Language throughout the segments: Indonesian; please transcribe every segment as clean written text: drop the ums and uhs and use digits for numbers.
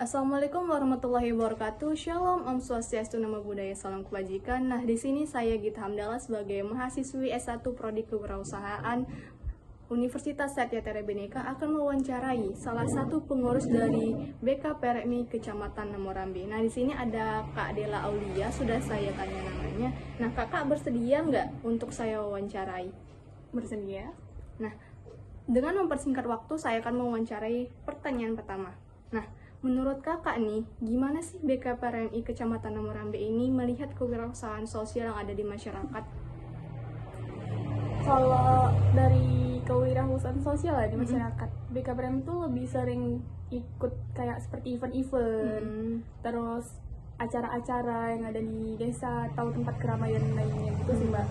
Assalamualaikum warahmatullahi wabarakatuh. Shalom, Om Swastiastu, Namo Buddhaya, Salam Kebajikan. Nah, di sini saya Gita Hamdala sebagai mahasiswi S1 Prodi Kewirausahaan Universitas Satyatera Bhinneka akan mewawancarai salah satu pengurus dari BKPRMI Kecamatan Namorambi. Nah, di sini ada Kak Dela Aulia, sudah saya tanya namanya. Nah, Kakak bersedia nggak untuk saya wawancarai? Bersedia. Nah, dengan mempersingkat waktu, saya akan mewawancarai pertanyaan pertama. Nah, menurut Kakak nih, gimana sih BKPRMI Kecamatan Namorambi ini melihat kewirausahaan sosial yang ada di masyarakat? Kalau dari kewirausahaan sosial ya di masyarakat, BKPRM itu lebih sering ikut kayak seperti event-event, terus acara-acara yang ada di desa atau tempat keramaian lainnya gitu sih Mbak.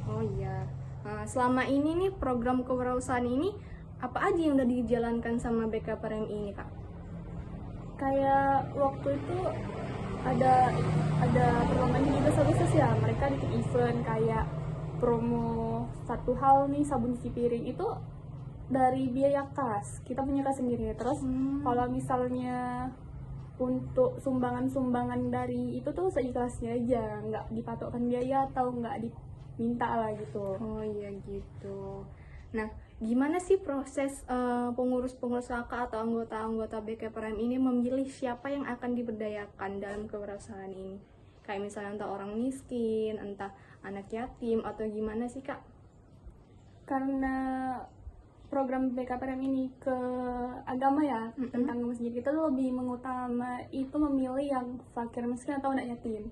Oh iya. Nah, selama ini nih program kewirausahaan ini apa aja yang udah dijalankan sama BKPRMI ini, Kak? Kayak waktu itu ada perlombaan juga sosial, mereka bikin event kayak promo satu hal nih, sabun cuci piring itu dari biaya kas, kita punya kas sendiri. Terus kalau misalnya untuk sumbangan dari itu tuh seikhlasnya aja, nggak dipatokkan biaya atau nggak diminta lah gitu. Oh iya gitu. Nah, gimana sih proses pengurus-pengurus kakak atau anggota-anggota BKPRM ini memilih siapa yang akan diberdayakan dalam kewirausahaan ini? Kayak misalnya entah orang miskin, entah anak yatim, atau gimana sih, Kak? Karena program BKPRM ini ke agama ya, tentang masjid, kita tuh lebih itu memilih yang fakir miskin atau anak yatim.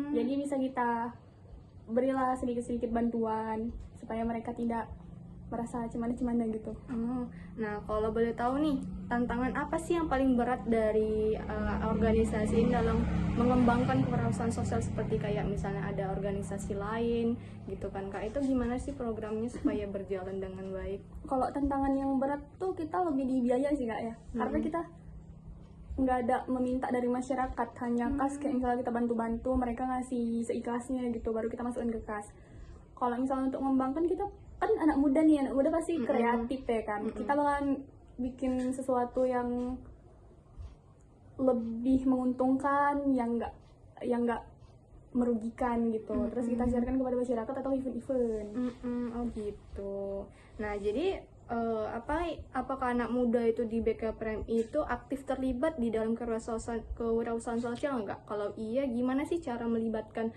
Jadi bisa kita berilah sedikit-sedikit bantuan supaya mereka tidak merasa cemana-cemana gitu. Nah, kalau boleh tahu nih, tantangan apa sih yang paling berat dari organisasi ini dalam mengembangkan kewirausahaan sosial seperti kayak misalnya ada organisasi lain gitu kan, Kak? Itu gimana sih programnya supaya berjalan dengan baik? Kalau tantangan yang berat tuh kita lebih di biaya sih Kak ya, karena kita nggak ada meminta dari masyarakat, hanya kas kayak misalnya kita bantu-bantu, mereka ngasih seikhlasnya gitu, baru kita masukin ke kas. Kalau misalnya untuk mengembangkan, kita kan anak muda pasti kreatif ya kan, kita bakalan bikin sesuatu yang lebih menguntungkan, yang nggak merugikan gitu. Terus kita siarkan kepada masyarakat atau event-event. Oh gitu. Nah, jadi apakah anak muda itu di BKPRM itu aktif terlibat di dalam kewirausahaan sosial enggak? Kalau iya, gimana sih cara melibatkan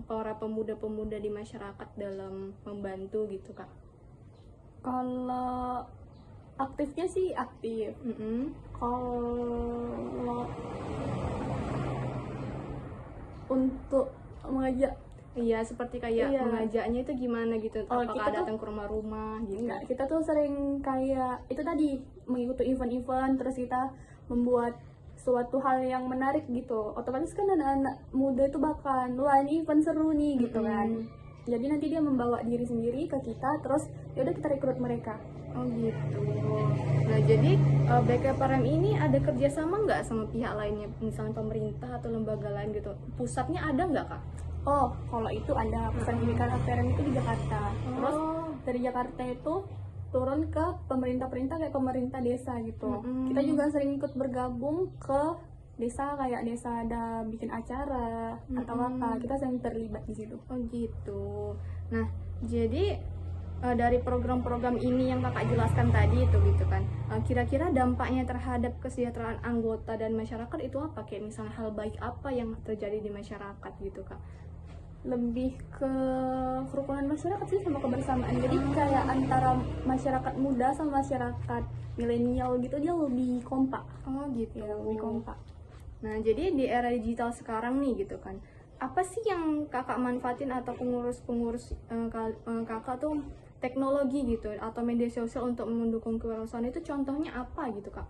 para pemuda-pemuda di masyarakat dalam membantu gitu, Kak? Kalau aktifnya sih aktif. Kalau untuk mengajak, iya, seperti kayak mengajaknya itu gimana gitu? Apakah kita datang ke rumah-rumah gitu? Enggak, kita tuh sering kayak itu tadi, mengikuti event-event, terus kita membuat suatu hal yang menarik gitu. Otomatis kan anak-anak muda itu bakalan, wah ini event seru nih gitu kan. Jadi nanti dia membawa diri sendiri ke kita, terus yaudah kita rekrut mereka. Oh gitu. Nah, jadi BKPRM ini ada kerjasama nggak sama pihak lainnya, misalnya pemerintah atau lembaga lain gitu? Pusatnya ada nggak, Kak? Oh, kalau itu ada pusat BKPRM itu di Jakarta. Terus dari Jakarta itu turun ke pemerintah-pemerintah kayak pemerintah desa gitu. Kita juga sering ikut bergabung ke desa, kayak desa ada bikin acara atau apa, kita sering terlibat di situ. Oh gitu. Nah, jadi dari program-program ini yang kakak jelaskan tadi itu gitu kan, kira-kira dampaknya terhadap kesejahteraan anggota dan masyarakat itu apa? Kayak misalnya hal baik apa yang terjadi di masyarakat gitu, Kak? Lebih ke kerukunan masyarakat sih, sama kebersamaan. Jadi kayak antara masyarakat muda sama masyarakat milenial gitu, dia lebih kompak. Oh gitu. Ya, lebih kompak. Nah, jadi di era digital sekarang nih gitu kan, apa sih yang kakak manfaatin atau pengurus-pengurus kakak tuh teknologi gitu atau media sosial untuk mendukung kewirausahaan itu, contohnya apa gitu, Kak?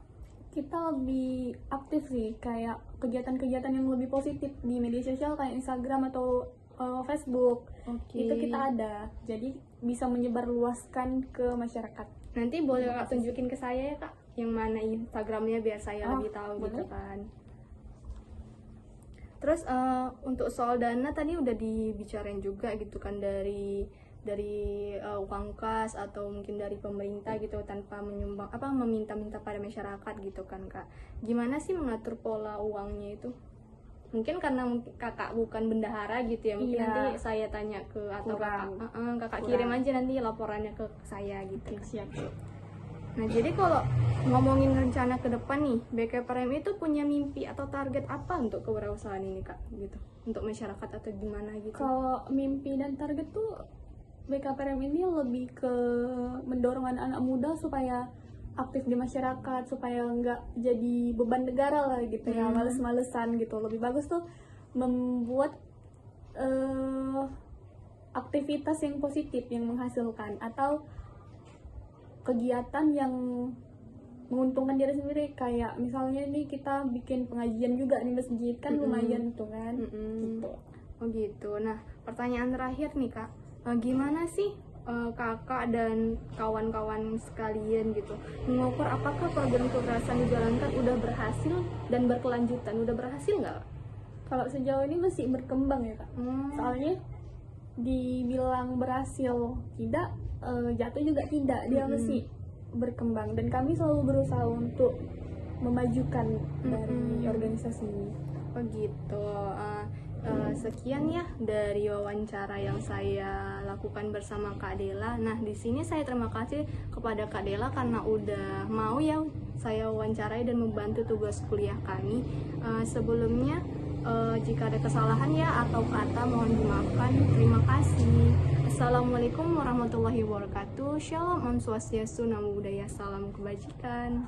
Kita lebih aktif sih, kayak kegiatan-kegiatan yang lebih positif di media sosial kayak Instagram atau Facebook. Itu kita ada, jadi bisa menyebarluaskan ke masyarakat. Nanti boleh Kak tunjukin ke saya ya, Kak, yang mana Instagramnya biar saya lebih tahu gitu kan. Terus untuk soal dana tadi udah dibicarain juga gitu kan dari uang kas atau mungkin dari pemerintah gitu tanpa menyumbang meminta-minta pada masyarakat gitu kan Kak. Gimana sih mengatur pola uangnya itu? Mungkin karena kakak bukan bendahara gitu ya, mungkin Iya. nanti saya tanya ke atau Kurang. kakak Kurang. kirim aja nanti laporannya ke saya gitu. Oke, siap. Nah, jadi kalau ngomongin rencana ke depan nih, BKPRM itu punya mimpi atau target apa untuk kewirausahaan ini Kak gitu? Untuk masyarakat atau gimana gitu? Kalau mimpi dan target tuh BKPRM ini lebih ke mendorong anak-anak muda supaya aktif di masyarakat, supaya nggak jadi beban negara lah gitu ya, males-malesan gitu. Lebih bagus tuh membuat aktivitas yang positif yang menghasilkan atau kegiatan yang menguntungkan diri sendiri, kayak misalnya nih kita bikin pengajian juga di masjid kan lumayan tuh kan. Gitu. Oh gitu. Nah, pertanyaan terakhir nih Kak, gimana sih kakak dan kawan-kawan sekalian gitu mengukur apakah program kekerasan dijalankan udah berhasil dan berkelanjutan? Udah berhasil nggak? Kalau sejauh ini masih berkembang ya Kak. Soalnya dibilang berhasil tidak, jatuh juga tidak, dia masih berkembang dan kami selalu berusaha untuk memajukan dari organisasi ini. Oh gitu. Sekian ya dari wawancara yang saya lakukan bersama Kak Dela. Nah, di sini saya terima kasih kepada Kak Dela karena udah mau ya saya wawancarai dan membantu tugas kuliah kami. Sebelumnya jika ada kesalahan ya atau kata mohon dimaafkan. Terima kasih. Assalamualaikum warahmatullahi wabarakatuh. Shalom, Om Swastiastu, Namo Buddhaya, salam kebajikan.